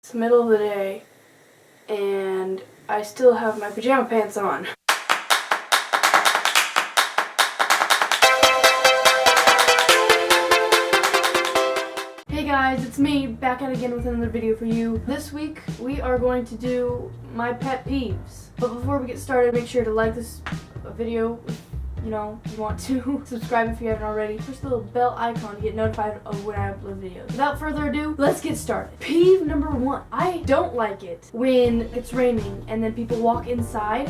It's the middle of the day, and I still have my pajama pants on. Hey guys, it's me, back at it again with another video for you. This week, we are going to do my pet peeves. But before we get started, make sure to like this video if you want to. Subscribe if you haven't already. Push the little bell icon to get notified of when I upload videos. Without further ado, let's get started. Peeve number 1. I don't like it when it's raining and then people walk inside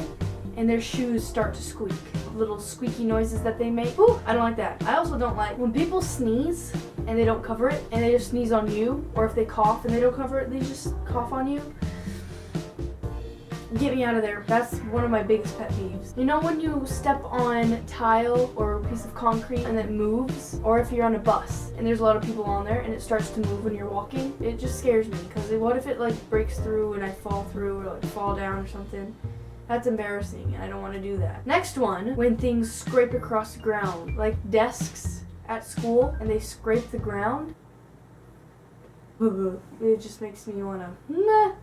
and their shoes start to squeak. Little squeaky noises that they make. Ooh, I don't like that. I also don't like when people sneeze and they don't cover it and they just sneeze on you, or if they cough and they don't cover it, they just cough on you. Get me out of there. That's one of my biggest pet peeves. You know when you step on tile or a piece of concrete and it moves? Or if you're on a bus and there's a lot of people on there and it starts to move when you're walking? It just scares me because what if it like breaks through and I fall through or like fall down or something? That's embarrassing and I don't want to do that. Next one, when things scrape across the ground. Like desks at school and they scrape the ground. It just makes me wanna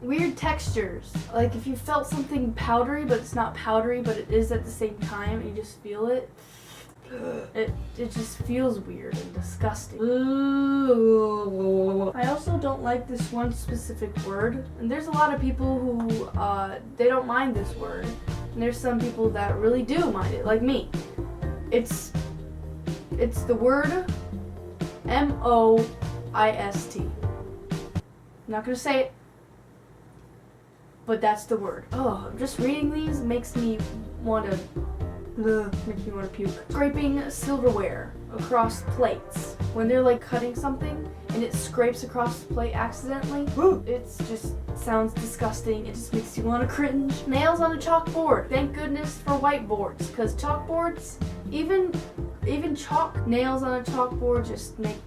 weird textures. Like if you felt something powdery but it's not powdery but it is at the same time and you just feel it. It just feels weird and disgusting. I also don't like this one specific word. And there's a lot of people who they don't mind this word. And there's some people that really do mind it, like me. It's the word M-O-I-S-T. I'm not gonna say it, but that's the word. Oh, just reading these makes me want to puke. Scraping silverware across plates. When they're like cutting something and it scrapes across the plate accidentally, it's just sounds disgusting. It just makes you want to cringe. Nails on a chalkboard. Thank goodness for whiteboards, because chalkboards, even chalk nails on a chalkboard just make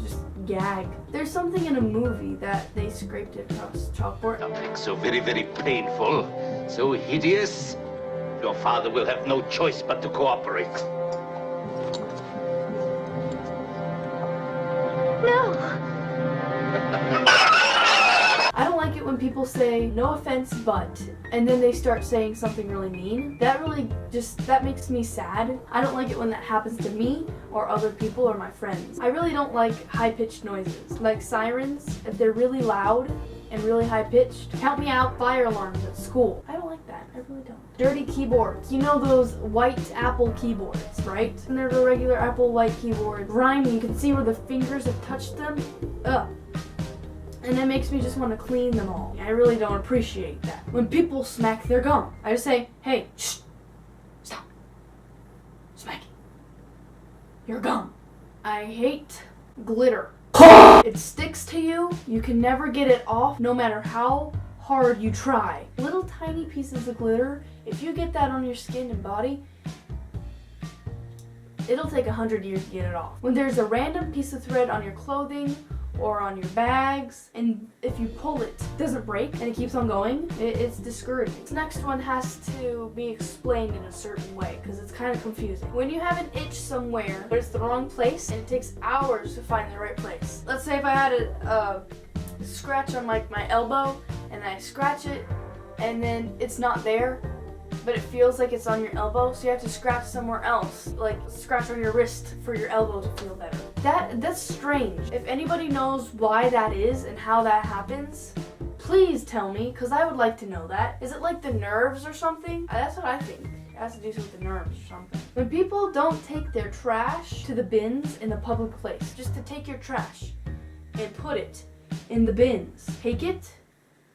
just gag. There's something in a movie that they scraped it across chalkboard. Something so very, very painful, so hideous. Your father will have no choice but to cooperate. No! I don't like it when people say, no offense, but, and then they start saying something really mean. That makes me sad. I don't like it when that happens to me or other people or my friends. I really don't like high-pitched noises. Like sirens, if they're really loud and really high-pitched. Count me out, fire alarms at school. I don't like that. I really don't. Dirty keyboards. You know those white Apple keyboards, right? And they're the regular Apple white keyboard. Grimy, you can see where the fingers have touched them. Ugh. And it makes me just want to clean them all. I really don't appreciate that. When people smack their gum, I just say, hey, shh, stop, smack it. Your gum. I hate glitter. It sticks to you. You can never get it off, no matter how hard you try. Little tiny pieces of glitter, if you get that on your skin and body, it'll take 100 years to get it off. When there's a random piece of thread on your clothing or on your bags, and if you pull it, it doesn't break and it keeps on going, it's discouraging. This next one has to be explained in a certain way because it's kind of confusing. When you have an itch somewhere but it's the wrong place and it takes hours to find the right place. Let's say if I had a scratch on like my elbow and I scratch it and then it's not there, but it feels like it's on your elbow, so you have to scratch somewhere else, like scratch on your wrist for your elbow to feel better. That's strange. If anybody knows why that is and how that happens, please tell me, because I would like to know that. Is it like the nerves or something? That's what I think. It has to do with the nerves or something. When people don't take their trash to the bins in a public place, just to take your trash and put it in the bins. Take it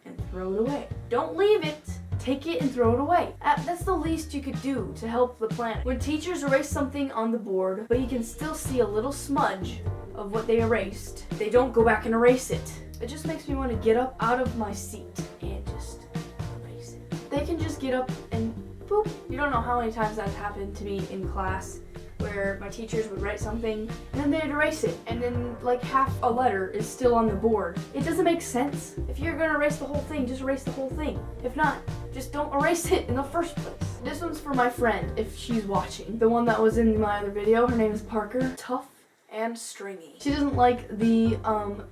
and throw it away. Don't leave it. Take it and throw it away. That's the least you could do to help the planet. When teachers erase something on the board, but you can still see a little smudge of what they erased, they don't go back and erase it. It just makes me want to get up out of my seat and just erase it. They can just get up and boop. You don't know how many times that's happened to me in class, where my teachers would write something and then they'd erase it, and then like half a letter is still on the board. It doesn't make sense. If you're gonna erase the whole thing, just erase the whole thing. If not, just don't erase it in the first place. This one's for my friend, if she's watching. The one that was in my other video, her name is Parker. Tough and stringy. She doesn't like the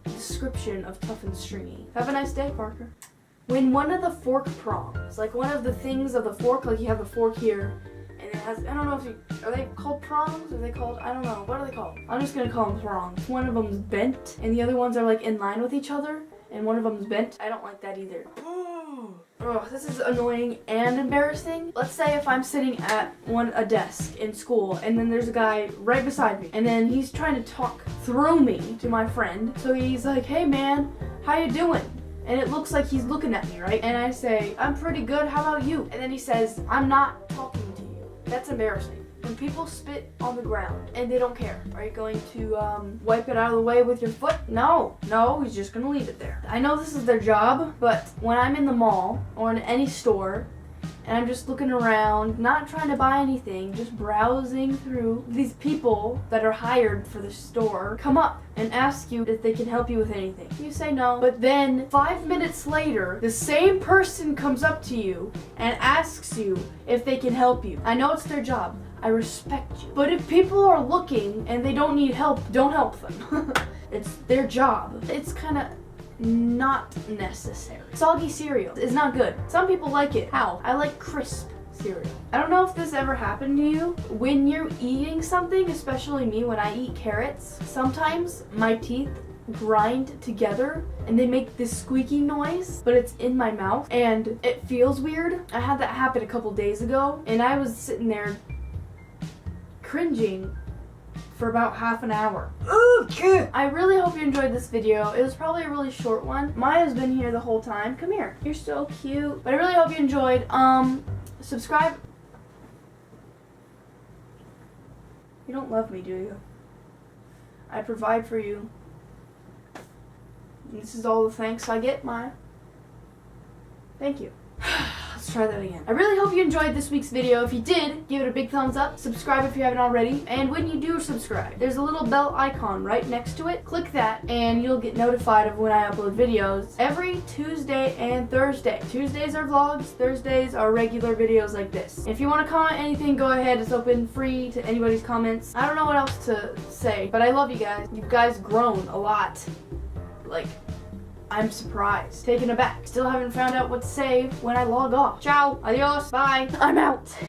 description of tough and stringy. Have a nice day, Parker. When one of the fork prongs, like one of the things of the fork, like you have the fork here, and it has, I don't know if you, are they called prongs? Are they called, I don't know, what are they called? I'm just gonna call them prongs. One of them's bent, and the other ones are like in line with each other, and one of them's bent. I don't like that either. Oh, this is annoying and embarrassing. Let's say if I'm sitting at a desk in school, and then there's a guy right beside me, and then he's trying to talk through me to my friend. So he's like, hey man, how you doing? And it looks like he's looking at me, right? And I say, I'm pretty good, how about you? And then he says, I'm not talking to you. That's embarrassing. When people spit on the ground and they don't care, are you going to wipe it out of the way with your foot? No, he's just gonna leave it there. I know this is their job, but when I'm in the mall or in any store, and I'm just looking around, not trying to buy anything, just browsing through, these people that are hired for the store come up and ask you if they can help you with anything. You say no, but then 5 minutes later, the same person comes up to you and asks you if they can help you. I know it's their job. I respect you. But if people are looking and they don't need help, don't help them. It's their job. It's kind of not necessary. Soggy cereal is not good. Some people like it. How? I like crisp cereal. I don't know if this ever happened to you. When you're eating something, especially me when I eat carrots, sometimes my teeth grind together and they make this squeaky noise, but it's in my mouth and it feels weird. I had that happen a couple days ago and I was sitting there cringing for about half an hour. I really hope you enjoyed this video. It was probably a really short one. Maya's been here the whole time. Come here. You're so cute. But I really hope you enjoyed. Subscribe. You don't love me, do you? I provide for you. And this is all the thanks I get, Maya. Thank you. Let's try that again. I really hope you enjoyed this week's video. If you did, give it a big thumbs up. Subscribe if you haven't already. And when you do subscribe, there's a little bell icon right next to it. Click that and you'll get notified of when I upload videos every Tuesday and Thursday. Tuesdays are vlogs, Thursdays are regular videos like this. If you want to comment anything, go ahead. It's open free to anybody's comments. I don't know what else to say, but I love you guys. You guys grown a lot. Like, I'm surprised. Taken aback. Still haven't found out what to say when I log off. Ciao. Adios. Bye. I'm out.